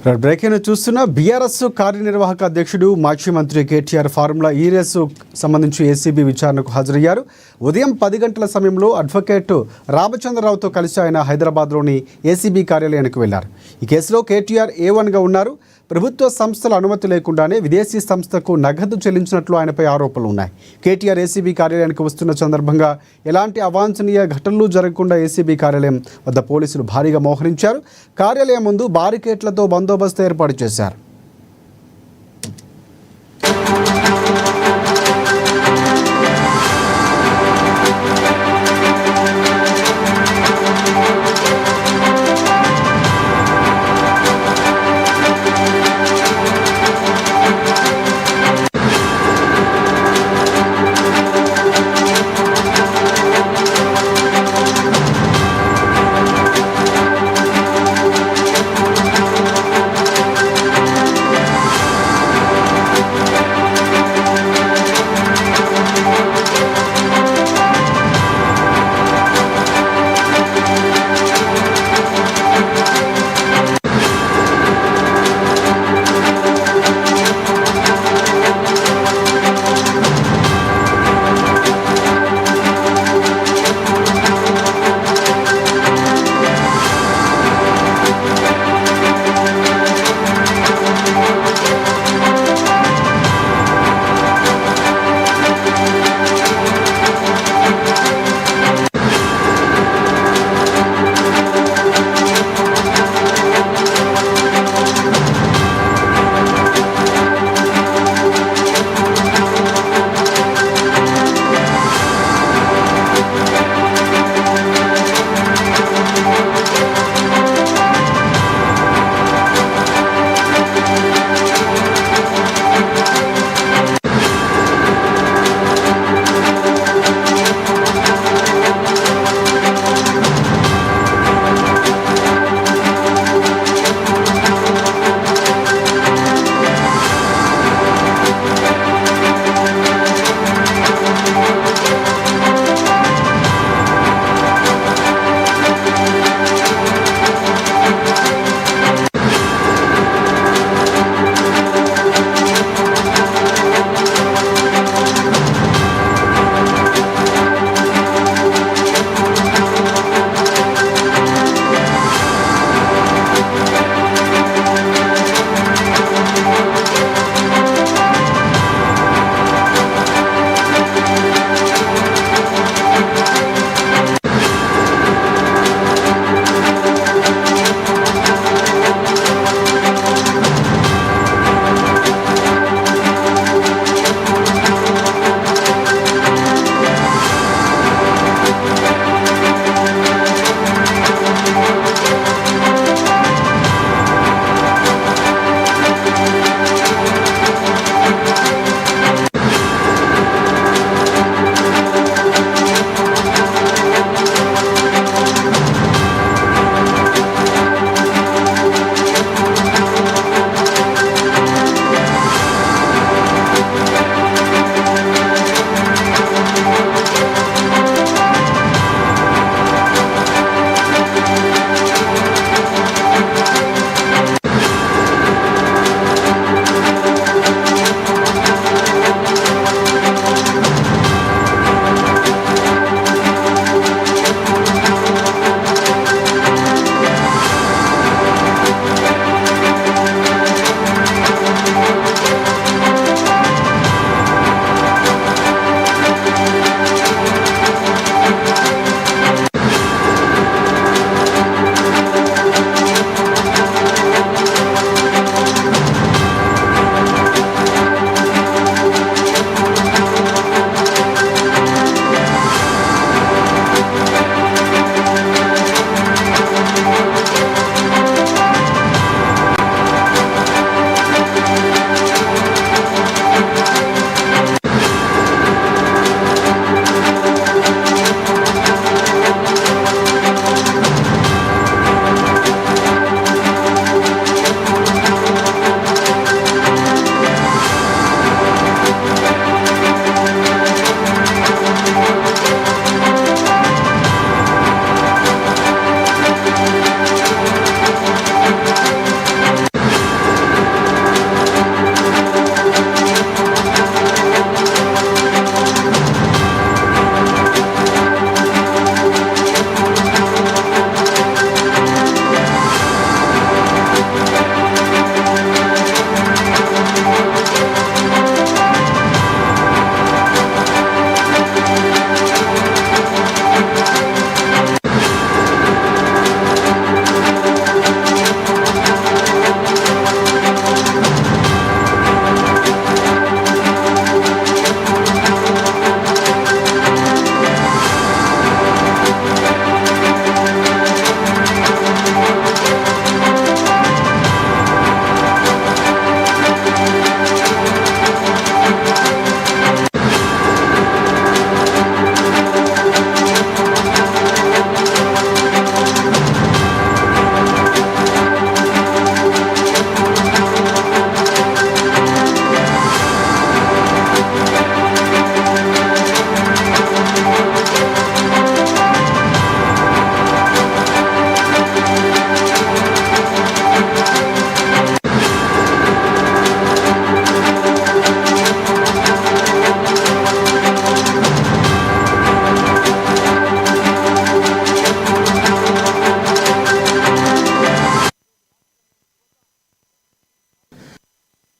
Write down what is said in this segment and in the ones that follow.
Breaking చూస్తున్న BRS కార్యనిర్వాహక అధ్యక్షుడు మాజీ మంత్రి కేటీఆర్ ఫార్ములా ఈ రేసు సంబంధించి ఏసీబీ విచారణకు హాజరయ్యారు. ఉదయం 10 గంటల సమయంలో అడ్వకేట్ రామచంద్రరావుతో కలిసి ఆయన హైదరాబాద్లోని ఏసీబీ కార్యాలయానికి వెళ్లారు. ఈ కేసులో కేటీఆర్ A1గా ఉన్నారు. ప్రభుత్వ సంస్థల అనుమతి లేకుండానే విదేశీ సంస్థకు నగదు చెల్లించినట్లు ఆయనపై ఆరోపణలు ఉన్నాయి. కేటీఆర్ ఏసీబీ కార్యాలయానికి వస్తున్న సందర్భంగా ఎలాంటి అవాంఛనీయ ఘటనలు జరగకుండా ఏసీబీ కార్యాలయం వద్ద పోలీసులు భారీగా మోహరించారు. కార్యాలయం ముందు బారికేట్లతో బందోబస్తు ఏర్పాటు చేశారు.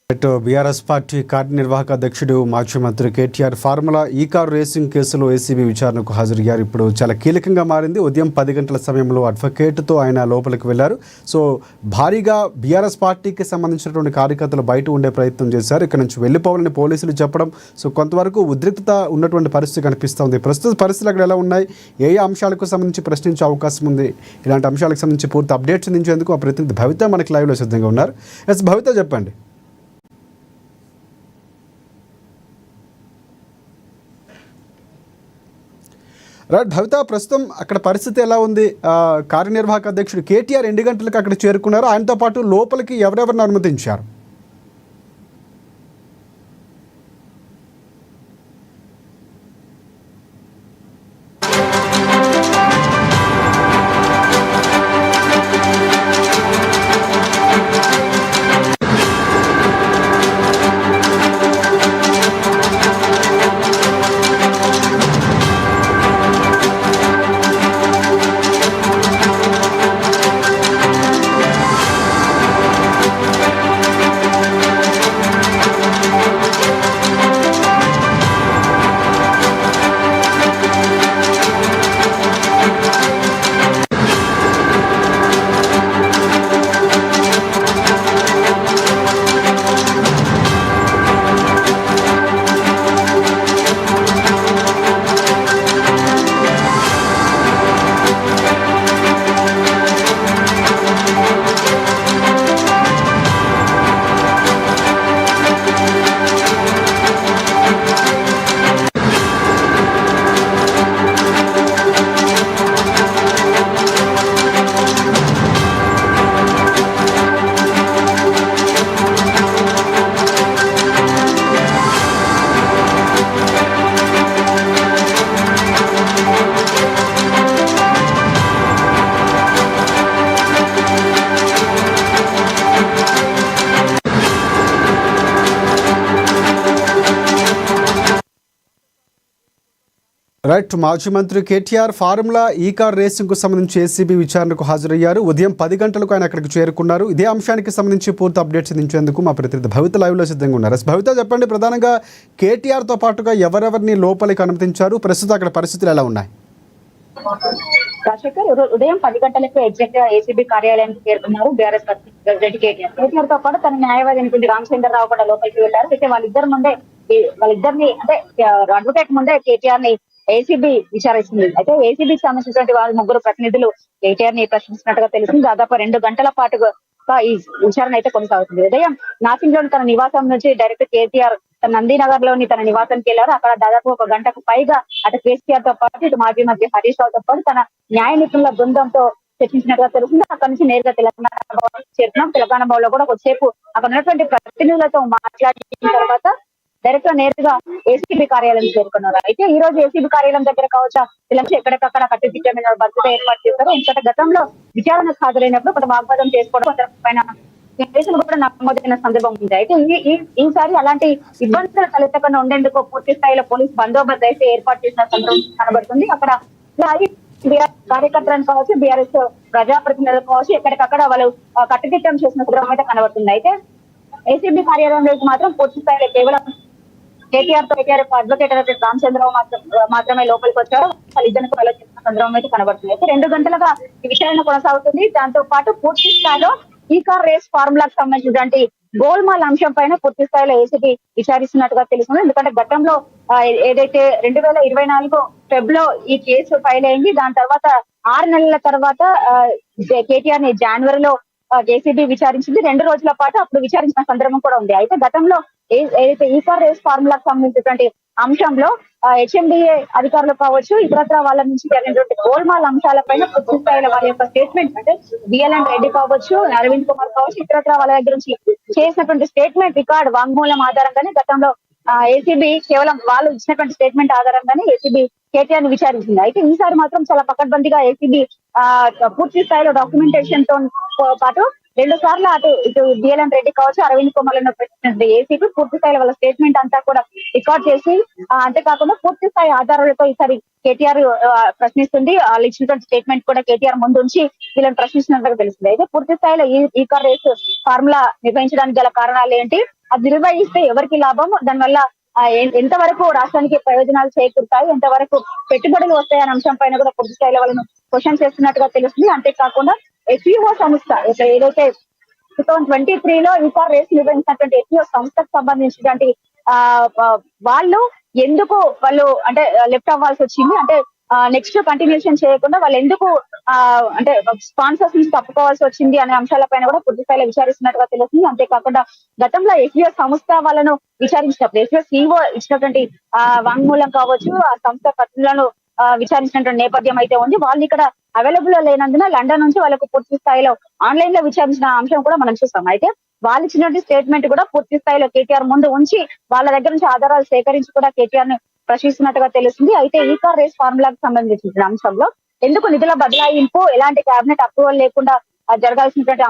బీఆర్ఎస్ పార్టీ కార్యనిర్వాహక అధ్యక్షుడు మాజీ మంత్రి కేటీఆర్ ఫార్ములా ఈ కారు రేసింగ్ కేసులో ఏసీబీ విచారణకు హాజరయ్యారు. ఇప్పుడు చాలా కీలకంగా మారింది. ఉదయం 10 గంటల సమయంలో అడ్వకేట్తో ఆయన లోపలికి వెళ్లారు. సో భారీగా బీఆర్ఎస్ పార్టీకి సంబంధించినటువంటి కార్యకర్తలు బయట ఉండే ప్రయత్నం చేశారు. ఇక్కడ నుంచి వెళ్ళిపోవాలని పోలీసులు చెప్పడం, సో కొంతవరకు ఉద్రిక్తత ఉన్నటువంటి పరిస్థితి కనిపిస్తోంది. ప్రస్తుత పరిస్థితులు అక్కడ ఎలా ఉన్నాయి, ఏ అంశాలకు సంబంధించి ప్రశ్నించే అవకాశం ఉంది, ఇలాంటి అంశాలకు సంబంధించి పూర్తి అప్డేట్స్ అందించేందుకు ఆ ప్రతినిధి భవిత మనకి లైవ్లో సిద్ధంగా ఉన్నారు. భవిత చెప్పండి. రైట్ భవిత, ప్రస్తుతం అక్కడ పరిస్థితి ఎలా ఉంది? కార్యనిర్వాహక అధ్యక్షుడు కేటీఆర్ 2 గంటలకు అక్కడ చేరుకున్నారు. ఆయనతో పాటు లోపలికి ఎవరెవరిని అనుమతించారు? రైట్, మాజీ మంత్రి కేటీఆర్ ఫార్ములా ఈ కార్ రేసింగ్కు సంబంధించి ఏసీబీ విచారణకు హాజరయ్యారు. ఉదయం 10 గంటలకు ఆయన అక్కడికి చేరుకున్నారు. ఇదే అంశానికి సంబంధించి పూర్తి అప్డేట్స్ అందించేందుకు మా ప్రతినిధి భవిత లైవ్లో సిద్ధంగా ఉన్నారు. భవిత చెప్పండి, ప్రధానంగా కేటీఆర్తో పాటుగా ఎవరెవరిని లోపలికి అనుమతించారు? ప్రస్తుతం అక్కడ పరిస్థితులు ఎలా ఉన్నాయి? రాజశేఖర్ ఉదయం 10 గంటలకు ఎగ్జాక్ట్ గా ఏసీబీ కార్యాలయానికి చేరుకున్నారు బీఆర్ఎస్ ప్రెసిడెంట్ కేటీఆర్. కేటీఆర్ తో పాటు తన న్యాయవాది అనుకుంటే రామచంద్రరావు కూడా లోపలికి వెళ్లారు. అయితే వాళ్ళిద్దరిని అంటే అడ్వకేట్ ముందే కేటీఆర్ ని ఏసీబీ విచారిస్తుంది. అయితే ఏసీబీకి సంబంధించినటువంటి వారు 3 ప్రతినిధులు కేటీఆర్ ని ప్రశ్నిస్తున్నట్టుగా తెలిసింది. దాదాపు 2 గంటల పాటుగా ఈ విచారణ అయితే కొనసాగుతుంది. ఉదయం నాసింగ్ లోని తన నివాసం నుంచి డైరెక్ట్ కేటీఆర్ తన నందీనగర్ లోని తన నివాసానికి వెళ్లారు. అక్కడ దాదాపు 1 గంటకు పైగా అటు కేసీఆర్ తో పాటు ఇటు మాజీ మంత్రి హరీష్ రావుతో పాటు తన న్యాయ నిపుణుల బృందంతో చర్చించినట్టుగా తెలిసింది. అక్కడ నుంచి నేరుగా తెలంగాణ భవన్ చేరుకున్నాం. తెలంగాణ భవన్ లో కూడా కొద్దిసేపు అక్కడ ఉన్నటువంటి ప్రతినిధులతో మాట్లాడిన తర్వాత డైరెక్ట్ నేరుగా ఏసీబీ కార్యాలయం చేరుకున్నారు. అయితే ఈ రోజు ఏసీబీ కార్యాలయం దగ్గర కావచ్చు ఇలా ఎక్కడికక్కడ కట్టుదిట్టమైన భద్రత ఏర్పాటు చేశారు. ఎందుకంటే గతంలో విచారణకు హాజరైనప్పుడు కొంత వాగ్వాదం చేసుకోవడం, కొంత పైన కేసులు కూడా నమోదైన సందర్భం ఉంది. అయితే ఈసారి అలాంటి ఇబ్బందులు తలెత్తకుండా ఉండేందుకు పూర్తి స్థాయిలో పోలీస్ బందోబస్తు అయితే ఏర్పాటు చేసిన సందర్భం కనబడుతుంది. అక్కడ కార్యకర్తలను కావచ్చు, బీఆర్ఎస్ ప్రజాప్రతినిధులు కావచ్చు, ఎక్కడికక్కడ వాళ్ళు కట్టుదిట్టం చేసిన సందర్భం అయితే కనబడుతుంది. అయితే ఏసీబీ కార్యాలయంలోకి మాత్రం పూర్తి స్థాయిలో కేవలం కేటీఆర్ అడ్వకేట్ రామచంద్రరావు మాత్రమే లోపలికి వచ్చారు. వాళ్ళిద్దరికి వెళ్ళొచ్చిన సందర్భం అయితే కనబడుతుంది. అయితే 2 గంటలుగా ఈ విచారణ కొనసాగుతుంది. దాంతో పాటు పూర్తి స్థాయిలో ఈ కార్ రేస్ ఫార్ములాకు సంబంధించినటువంటి గోల్మాల్ అంశం పైన పూర్తి స్థాయిలో ఏసీబీ విచారిస్తున్నట్టుగా తెలుస్తుంది. ఎందుకంటే గతంలో ఏదైతే 2024 ఫెబ్లో ఈ కేసు ఫైల్ అయింది. దాని తర్వాత 6 నెలల తర్వాత కేటీఆర్ ని జనవరిలో ఏసీబీ విచారించింది. 2 రోజుల పాటు అప్పుడు విచారించిన సందర్భం కూడా ఉంది. అయితే గతంలో ఏదైతే ఈ కార్ రేస్ ఫార్ములాకు సంబంధించినటువంటి అంశంలో హెచ్ఎండిఏ అధికారులు కావచ్చు, ఇతరత్ర వాళ్ళ నుంచి జరిగినటువంటి గోల్మాల్ అంశాలపైన పూర్తి స్థాయిలో వాళ్ళ యొక్క స్టేట్మెంట్ అంటే బిఎల్ఎన్ రెడ్డి కావచ్చు, అరవింద్ కుమార్ కావచ్చు, ఇతరత్ర వాళ్ళ దగ్గర నుంచి చేసినటువంటి స్టేట్మెంట్ రికార్డ్ వాంగ్మూలం ఆధారంగానే గతంలో ఏసీబీ కేవలం వాళ్ళు ఇచ్చినటువంటి స్టేట్మెంట్ ఆధారంగానే ఏసీబీ కేటీఆర్ ని విచారించింది. అయితే ఈసారి మాత్రం చాలా పకడ్బందీగా ఏసీబీ పూర్తి స్థాయిలో డాక్యుమెంటేషన్ తో పాటు 2 సార్లు ఇటు బిఎల్ఎన్ రెడ్డి కావచ్చు, అరవింద్ కుమార్ ఏసీబీ పూర్తి స్థాయిలో వాళ్ళ స్టేట్మెంట్ అంతా కూడా రికార్డ్ చేసి అంతేకాకుండా పూర్తి స్థాయి ఆధారాలతో ఈసారి కేటీఆర్ ప్రశ్నిస్తుంది. వాళ్ళు ఇచ్చినటువంటి స్టేట్మెంట్ కూడా కేటీఆర్ ముందు ఉంచి వీళ్ళని ప్రశ్నిస్తున్నట్టుగా తెలుస్తుంది. అయితే పూర్తి స్థాయిలో ఈ కార్ రేస్ ఫార్ములా నిర్వహించడానికి గల కారణాలు ఏంటి, అది నిర్వహిస్తే ఎవరికి లాభం, దానివల్ల ఎంతవరకు రాష్ట్రానికి ప్రయోజనాలు చేకూరుతాయి, ఎంతవరకు పెట్టుబడులు వస్తాయి అనే అంశం పైన కూడా పూర్తి స్థాయిలో వాళ్ళను క్వశ్చన్ చేస్తున్నట్టుగా తెలుస్తుంది. అంతేకాకుండా ఎఫ్ఈఓ సంస్థ ఏదైతే 2023 లో ఈసారి రేస్ నిర్వహించినటువంటి ఎఫ్ఈఓ సంస్థకు సంబంధించినటువంటి వాళ్ళు ఎందుకు అంటే లెఫ్ట్ అవ్వాల్సి వచ్చింది, అంటే నెక్స్ట్ కంటిన్యూషన్ చేయకుండా వాళ్ళు ఎందుకు అంటే స్పాన్సర్స్ నుంచి తప్పుకోవాల్సి వచ్చింది అనే అంశాలపైన కూడా పూర్తి స్థాయిలో విచారిస్తున్నట్టుగా తెలుస్తుంది. అంతేకాకుండా గతంలో ఎఫ్ఈఓ సంస్థ వాళ్ళను విచారించినప్పుడు ఎఫ్ఈఓ సిఇఓ ఇచ్చినటువంటి వాంగ్మూలం కావచ్చు, ఆ సంస్థ పత్రాలను విచారించినటువంటి నేపథ్యం అయితే ఉంది. వాళ్ళు ఇక్కడ అవైలబుల్ లో లేనందున లండన్ నుంచి వాళ్ళకు పూర్తి స్థాయిలో ఆన్లైన్ లో విచారించిన అంశం కూడా మనం చూస్తాం. అయితే వాళ్ళు ఇచ్చినటువంటి స్టేట్మెంట్ కూడా పూర్తి స్థాయిలో కేటీఆర్ ముందు ఉంచి వాళ్ళ దగ్గర నుంచి ఆధారాలు సేకరించి కూడా కేటీఆర్ ని ప్రశ్నిస్తున్నట్టుగా తెలుస్తుంది. అయితే ఈ కార్ రేస్ ఫార్ములాకి సంబంధించిన అంశంలో ఎందుకు నిధుల బదలాయింపు ఎలాంటి కేబినెట్ అప్రూవల్ లేకుండా జరగాల్సినటువంటి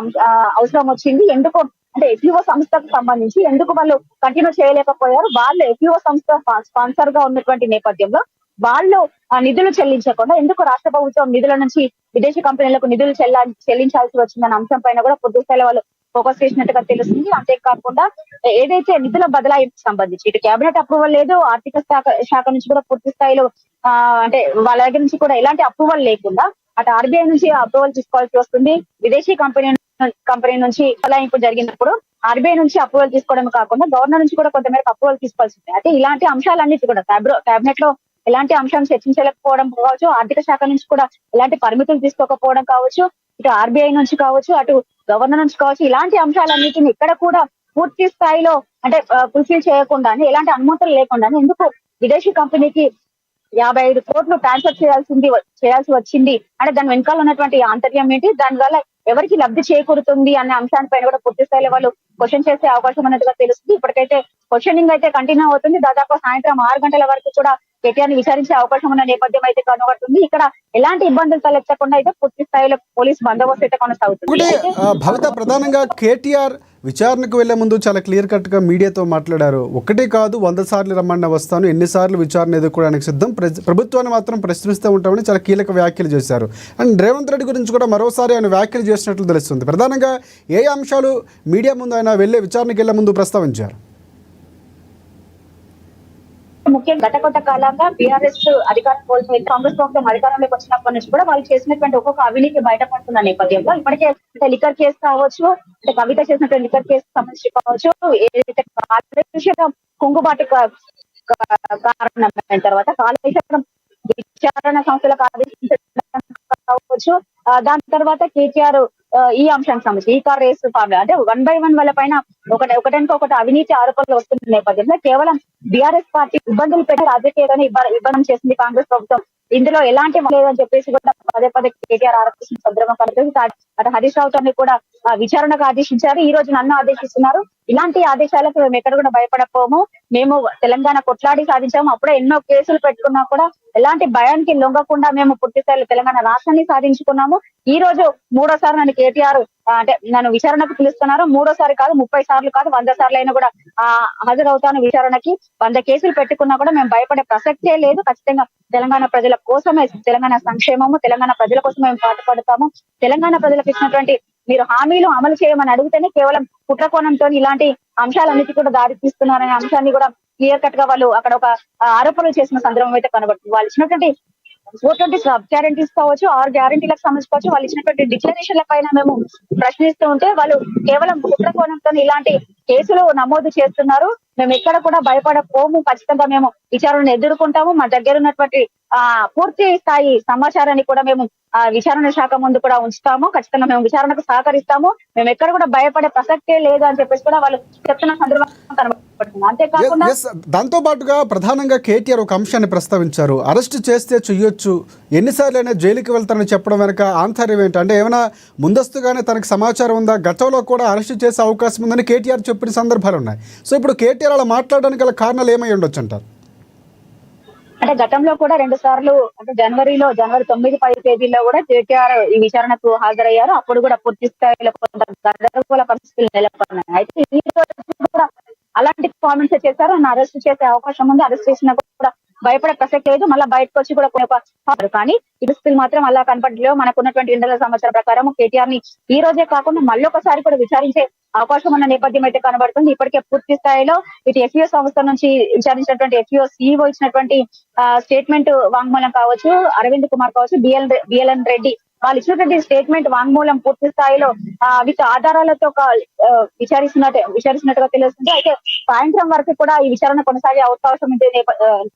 అవసరం వచ్చింది, ఎందుకు అంటే ఎఫ్ఈఓ సంస్థకు సంబంధించి ఎందుకు వాళ్ళు కంటిన్యూ చేయలేకపోయారు, వాళ్ళు ఎఫ్ఈఓ సంస్థ స్పాన్సర్ గా ఉన్నటువంటి నేపథ్యంలో వాళ్ళు నిధులు చెల్లించకుండా ఎందుకు రాష్ట్ర ప్రభుత్వం నిధుల నుంచి విదేశీ కంపెనీలకు నిధులు చెల్లించాల్సి వచ్చిందన్న అంశం పైన కూడా పూర్తి స్థాయిలో వాళ్ళు ఫోకస్ చేసినట్టుగా తెలుస్తుంది. అంతేకాకుండా ఏదైతే నిధుల బదలాయింపుకు సంబంధించి ఇటు కేబినెట్ అప్రూవల్ లేదు, ఆర్థిక శాఖ నుంచి కూడా పూర్తి స్థాయిలో అంటే వాళ్ళ దగ్గర నుంచి కూడా ఎలాంటి అప్రూవల్ లేకుండా అటు ఆర్బీఐ నుంచి అప్రూవల్ తీసుకోవాల్సి వస్తుంది. విదేశీ కంపెనీ నుంచి బదలాయింపు జరిగినప్పుడు ఆర్బీఐ నుంచి అప్రూవల్ తీసుకోవడం కాకుండా గవర్నర్ నుంచి కూడా కొంతమేరకు అప్రూవల్ తీసుకోవాల్సి ఉంది. అయితే ఇలాంటి అంశాలన్నిటి కూడా కేబినెట్ లో ఎలాంటి అంశాన్ని చర్చించలేకపోవడం కావచ్చు, ఆర్థిక శాఖ నుంచి కూడా ఎలాంటి పరిమితులు తీసుకోకపోవడం కావచ్చు, ఇటు ఆర్బీఐ నుంచి కావచ్చు, అటు గవర్నర్ నుంచి కావచ్చు, ఇలాంటి అంశాలన్నిటిని ఇక్కడ కూడా పూర్తి స్థాయిలో అంటే ఫుల్ఫిల్ చేయకుండానే ఎలాంటి అనుమతులు లేకుండానే ఎందుకు విదేశీ కంపెనీకి 55 కోట్లు ట్రాన్స్ఫర్ చేయాల్సి వచ్చింది అంటే దాని వెనకాల ఉన్నటువంటి ఆంతర్యం ఏంటి, దాని వల్ల ఎవరికి లబ్ధి చేకూరుతుంది అనే అంశాన్ని కూడా పూర్తి స్థాయిలో వాళ్ళు క్వశ్చన్ చేసే అవకాశం ఉన్నట్టుగా తెలుస్తుంది. ఇప్పటికైతే క్వశ్చనింగ్ అయితే కంటిన్యూ అవుతుంది. దాదాపు సాయంత్రం 6 గంటల వరకు కూడా కేటీఆర్ ని విచారించే అవకాశం ఉన్న నేపథ్యం అయితే కనబడుతుంది. ఇక్కడ ఎలాంటి ఇబ్బందులు తలెత్తకుండా అయితే పూర్తి స్థాయిలో పోలీస్ బందోబస్తు అయితే కొనసాగుతుంది. భవిత ప్రధానంగా కేటీఆర్ విచారణకు వెళ్లే ముందు చాలా క్లియర్ కట్ గా మీడియాతో మాట్లాడారు. ఒకటి కాదు 100 సార్లు రమ్మన్న వస్తాను, ఎన్నిసార్లు విచారణ ఎదుర్కోవడానికి సిద్ధం, ప్రభుత్వాన్ని మాత్రం ప్రశ్నిస్తూ ఉంటామని చాలా కీలక వ్యాఖ్యలు చేశారు. అండ్ రేవంత్ రెడ్డి గురించి కూడా మరోసారి ఆయన వ్యాఖ్యలు చేసినట్లు తెలుస్తుంది. ప్రధానంగా ఏ అంశాలు మీడియా ముందు ఆయన విచారణకు వెళ్లే ముందు ప్రస్తావించారు? ముఖ్యంగా గత కాలంగా బీఆర్ఎస్ అధికారం కోల్పోయి కాంగ్రెస్ ప్రభుత్వం అధికారంలోకి వచ్చినప్పటి నుంచి కూడా వాళ్ళు చేసినటువంటి ఒక్కొక్క అవినీతి బయటపడుతున్న నేపథ్యంలో ఇప్పటికే లిక్కర్ కేసు కావచ్చు, అంటే కవిత చేసినటువంటి లిక్కర్ కేసు సంబంధించి కావచ్చు, ఏదైతే కాళేశ్వరం కుంగుబాటు కారణమైన తర్వాత కాళేశ్వరం విచారణ సంస్థలకు ఆదేశించడం కావచ్చు, దాని తర్వాత కేటీఆర్ ఈ అంశానికి సంబంధించి ఈ కార్ రేస్ ఫార్ములా అంటే 1 by 1 వాళ్ళ పైన ఒకటి అవినీతి ఆరోపణలు వస్తున్న నేపథ్యంలో కేవలం బీఆర్ఎస్ పార్టీ ఇబ్బందులు పెట్టి రాజకీయాలను ఇబ్బంది చేసింది కాంగ్రెస్ ప్రభుత్వం, ఇందులో ఎలాంటి లేదని చెప్పేసి కూడా పదే కేటీఆర్ ఆరోపిస్తున్న సందర్భం కనిపిస్తుంది. అటు హరీష్ రావు కూడా విచారణకు ఆదేశించారు, ఈ రోజు నన్ను ఆదేశిస్తున్నారు. ఇలాంటి ఆదేశాలకు మేము ఎక్కడ కూడా భయపడకపోము, మేము తెలంగాణ కొట్లాడి సాధించాము, అప్పుడే ఎన్నో కేసులు పెట్టుకున్నా కూడా ఎలాంటి భయానికి లొంగకుండా మేము పూర్తి స్థాయిలో తెలంగాణ రాష్ట్రాన్ని సాధించుకున్నాము. ఈ రోజు 3వ సారి నన్ను కేటీఆర్ అంటే నన్ను విచారణకు పిలుస్తున్నారు, 3వ సారి కాదు 30 సార్లు కాదు 100 సార్లు అయినా కూడా హాజరవుతాను విచారణకి. 100 కేసులు పెట్టుకున్నా కూడా మేము భయపడే ప్రసక్తే లేదు. ఖచ్చితంగా తెలంగాణ ప్రజల కోసమే, తెలంగాణ సంక్షేమము, తెలంగాణ ప్రజల కోసం మేము పాటుపడతాము. తెలంగాణ ప్రజలకు ఇచ్చినటువంటి మీరు హామీలు అమలు చేయమని అడిగితేనే కేవలం కుట్రకోణంతో ఇలాంటి అంశాలన్నిటి కూడా దారి తీస్తున్నారనే అంశాన్ని కూడా క్లియర్ కట్ గా వాళ్ళు అక్కడ ఒక ఆరోపణలు చేసిన సందర్భం అయితే కనబడుతుంది. వాళ్ళు ఇచ్చినటువంటి 420 సబ్ గ్యారంటీస్ కావచ్చు, 6 గ్యారంటీలకు సంబంధించుకోవచ్చు, వాళ్ళు ఇచ్చినటువంటి డిక్లరేషన్ల పైన మేము ప్రశ్నిస్తూ ఉంటే వాళ్ళు కేవలం కుట్రకోణంతో ఇలాంటి కేసులు నమోదు చేస్తున్నారు. మేము ఎక్కడ కూడా భయపడకపోము, ఖచ్చితంగా మేము విచారణను ఎదుర్కొంటాము. మా దగ్గర ఉన్నటువంటి పూర్తి స్థాయి సమాచారాన్ని కూడా మేము విచారణ శాఖ ముందు కూడా ఉంచుతాము, ఖచ్చితంగా మేము విచారణకు సహకరిస్తాము, మేము ఎక్కడ కూడా భయపడే ప్రసక్తే లేదు అని చెప్పేసి కూడా వాళ్ళు చెప్తున్న సందర్భం కనబడుతుంది. అంతేకాకుండా దాంతో పాటుగా ప్రధానంగా కేటీఆర్ ఒక అంశాన్ని ప్రస్తావించారు, అరెస్ట్ చేస్తే చెయ్యొచ్చు, ఎన్నిసార్లు అయినా జైలుకి వెళ్తారని చెప్పడం వెనక ఆంతర్యం ఏంటి, అంటే ఏమైనా ముందస్తుగానే తనకు సమాచారం ఉందా, గతంలో కూడా అరెస్ట్ చేసే అవకాశం ఉందని కేటీఆర్ చెప్పిన సందర్భాలు ఉన్నాయి. సో ఇప్పుడు కేటీఆర్ అలా మాట్లాడడానికి గల కారణాలు ఏమై ఉండొచ్చు అంటారు? అంటే గతంలో కూడా 2 సార్లు అంటే జనవరి 9-10 తేదీల్లో కూడా కేటీఆర్ ఈ విచారణకు హాజరయ్యారు. అప్పుడు కూడా పూర్తి స్థాయిలో గందరగోళ పరిస్థితులు నెలకొన్నాయి. అయితే ఈ రోజు కూడా అలాంటి కామెంట్స్ చేశారు, అరెస్ట్ చేసే అవకాశం ఉంది, అరెస్ట్ చేసినా కూడా భయపడే ప్రసక్తి లేదు. మళ్ళీ బయటకు వచ్చి కూడా కానీ పరిస్థితులు మాత్రం అలా కనపడలేవు. మనకు ఉన్నటువంటి ఇంటర్నల్ సమాచారం ప్రకారం కేటీఆర్ ని ఈ రోజే కాకుండా మళ్ళొకసారి కూడా విచారించే అవకాశం ఉన్న నేపథ్యం అయితే కనబడుతుంది. ఇప్పటికే పూర్తి స్థాయిలో ఇటు ఎఫ్ఈఓ సంస్థ నుంచి విచారించినటువంటి ఎఫ్ఈఓ సీఈఓ ఇచ్చినటువంటి స్టేట్మెంట్ వాంగ్మూలం కావచ్చు, అరవింద్ కుమార్ కావచ్చు, బిఎల్ఎన్ రెడ్డి వాళ్ళు ఇచ్చినటువంటి స్టేట్మెంట్ వాంగ్మూలం పూర్తి స్థాయిలో విత్ ఆధారాలతో విచారిస్తున్నట్టుగా తెలుస్తుంది. అయితే సాయంత్రం వరకు కూడా ఈ విచారణ కొనసాగే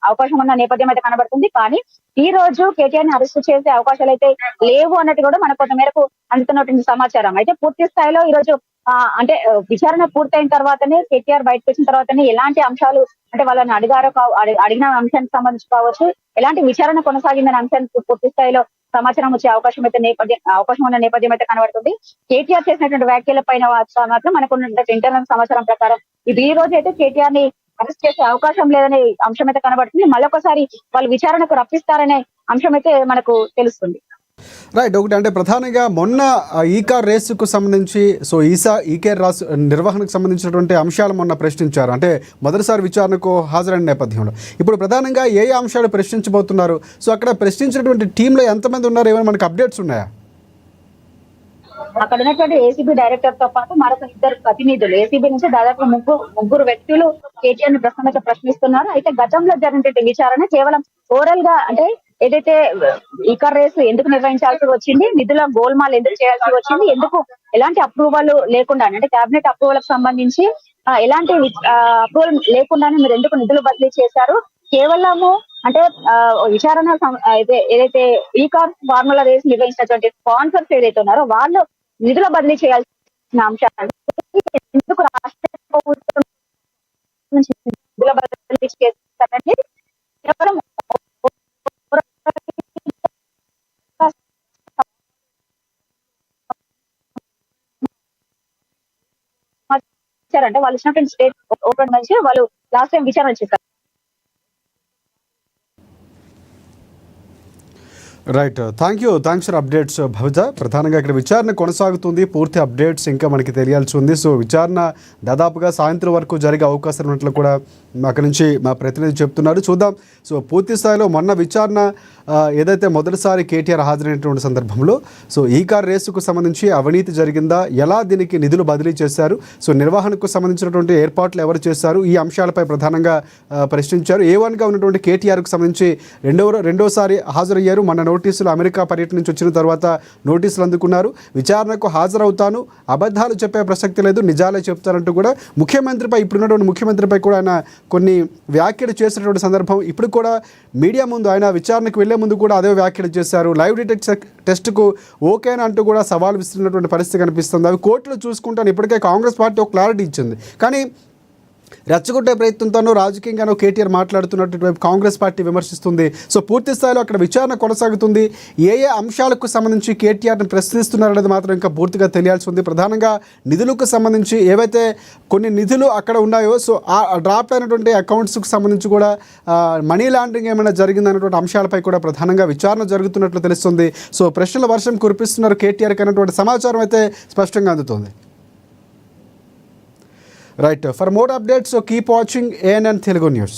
అవకాశం ఉన్న నేపథ్యం అయితే కనబడుతుంది. కానీ ఈ రోజు కేటీఆర్ ని అరెస్ట్ చేసే అవకాశాలు అయితే లేవు అన్నట్టు కూడా మనకు కొంత మేరకు అందుతున్నటువంటి సమాచారం. అయితే పూర్తి స్థాయిలో ఈ రోజు అంటే విచారణ పూర్తయిన తర్వాతనే కేటీఆర్ బయటకు వచ్చిన తర్వాతనే ఎలాంటి అంశాలు అంటే వాళ్ళని అడిగిన అంశానికి సంబంధించి కావచ్చు, ఎలాంటి విచారణ కొనసాగిందనే అంశానికి పూర్తి స్థాయిలో సమాచారం వచ్చే అవకాశం ఉన్న నేపథ్యం అయితే కనబడుతుంది. కేటీఆర్ చేసినటువంటి వ్యాఖ్యల పైన మాత్రం మనకు ఉన్నటువంటి ఇంటర్నల్ సమాచారం ప్రకారం ఇది ఈ రోజు అయితే కేటీఆర్ ని అరెస్ట్ చేసే అవకాశం లేదనే అంశం అయితే కనబడుతుంది. మళ్ళొకసారి వాళ్ళు విచారణకు రప్పిస్తారనే అంశం అయితే మనకు తెలుస్తుంది. రైట్. ఒకటి అంటే ప్రధానంగా మొన్న ఈ కార్ రేసుకు సంబంధించి సో ఈకే రాసు నిర్వహణకు సంబంధించినటువంటి అంశాలు మొన్న ప్రశ్నించారు. అంటే మొదటిసారి విచారణకు హాజరైన నేపథ్యంలో ఇప్పుడు ప్రధానంగా ఏ అంశాలు ప్రశ్నించబోతున్నారు? సో అక్కడ ప్రశ్నించినటువంటి టీంలో ఎంతమంది ఉన్నారు? ఏమైనా మనకు అప్డేట్స్ ఉన్నాయా? అక్కడ ఉన్నటువంటి ఏసీబీ డైరెక్టర్ తో పాటు మరొక 2 ప్రతినిధులు ఏసీబీ నుంచి దాదాపు ముగ్గురు వ్యక్తులు కేటీఆర్ ని ప్రశ్నిస్తున్నారు. అయితే గతంలో జరిగినటువంటి విచారణ కేవలం ఓరల్ గా అంటే ఏదైతే ఈ కార్ రేసు ఎందుకు నిర్వహించాల్సి వచ్చింది, నిధుల గోల్మాల్ ఎందుకు చేయాల్సి వచ్చింది, ఎందుకు ఎలాంటి అప్రూవల్ లేకుండా అంటే కేబినెట్ అప్రూవల్ కు సంబంధించి ఎలాంటి అప్రూవల్ లేకుండానే మీరు ఎందుకు నిధులు బదిలీ చేశారు, కేవలము అంటే విచారణ ఏదైతే ఈ కార్ ఫార్ములా రేస్ నిర్వహించినటువంటి స్పాన్సర్స్ ఏదైతే ఉన్నారో వాళ్ళు నిధుల బదిలీ చేయాల్సిన అంశాలు ఎందుకు రాష్ట్ర ప్రభుత్వం నిధుల బదిలీ చేస్తారండి కేవలం అంటే వాళ్ళు ఇచ్చినటువంటి స్టేట్ ఓపెన్ నుంచి వాళ్ళు లాస్ట్ టైం విచారణ చేశారు. రైట్. థ్యాంక్స్ ఫర్ అప్డేట్స్ భవిత. ప్రధానంగా ఇక్కడ విచారణ కొనసాగుతుంది. పూర్తి అప్డేట్స్ ఇంకా మనకి తెలియాల్సి ఉంది. సో విచారణ దాదాపుగా సాయంత్రం వరకు జరిగే అవకాశం ఉన్నట్లు కూడా అక్కడి నుంచి మా ప్రతినిధి చెప్తున్నారు. చూద్దాం. సో పూర్తి స్థాయిలో మొన్న విచారణ ఏదైతే మొదటిసారి కేటీఆర్ హాజరైనటువంటి సందర్భంలో సో ఈ కార్ రేసుకు సంబంధించి అవినీతి జరిగిందా, ఎలా దీనికి నిధులు బదిలీ చేశారు, సో నిర్వహణకు సంబంధించినటువంటి ఏర్పాట్లు ఎవరు చేశారు, ఈ అంశాలపై ప్రధానంగా ప్రశ్నించారు. A1గా ఉన్నటువంటి కేటీఆర్కు సంబంధించి రెండోసారి హాజరయ్యారు. మన నోటీసులు అమెరికా పర్యటన నుంచి వచ్చిన తర్వాత నోటీసులు అందుకున్నారు. విచారణకు హాజరవుతాను, అబద్ధాలు చెప్పే ప్రసక్తి లేదు, నిజాలే చెప్తారంటూ కూడా ఇప్పుడున్నటువంటి ముఖ్యమంత్రిపై కూడా ఆయన కొన్ని వ్యాఖ్యలు చేసినటువంటి సందర్భం. ఇప్పుడు కూడా మీడియా ముందు ఆయన విచారణకు వెళ్లే ముందు కూడా అదే వ్యాఖ్యలు చేశారు. లైవ్ డిటెక్ట్ టెస్ట్కు ఓకేనా అంటూ కూడా సవాల్ విస్తున్నటువంటి పరిస్థితి కనిపిస్తుంది. అవి కోర్టులో చూసుకుంటాను ఇప్పటికే కాంగ్రెస్ పార్టీ ఒక క్లారిటీ ఇచ్చింది. కానీ రెచ్చగొట్టే ప్రయత్నంతోనూ రాజకీయంగానూ కేటీఆర్ మాట్లాడుతున్నటువంటి కాంగ్రెస్ పార్టీ విమర్శిస్తుంది. సో పూర్తి స్థాయిలో అక్కడ విచారణ కొనసాగుతుంది. ఏ అంశాలకు సంబంధించి కేటీఆర్ని ప్రశ్నిస్తున్నారనేది మాత్రం ఇంకా పూర్తిగా తెలియాల్సి ఉంది. ప్రధానంగా నిధులకు సంబంధించి ఏవైతే కొన్ని నిధులు అక్కడ ఉన్నాయో సో ఆ డ్రాప్ అయినటువంటి అకౌంట్స్కు సంబంధించి కూడా మనీ లాండరింగ్ ఏమైనా జరిగిందన్నటువంటి అంశాలపై కూడా ప్రధానంగా విచారణ జరుగుతున్నట్లు తెలుస్తుంది. సో ప్రశ్నల వర్షం కురిపిస్తున్నారు కేటీఆర్కి అన్నటువంటి సమాచారం అయితే స్పష్టంగా అందుతోంది. Right. For more updates, so keep watching ANN Telugu News.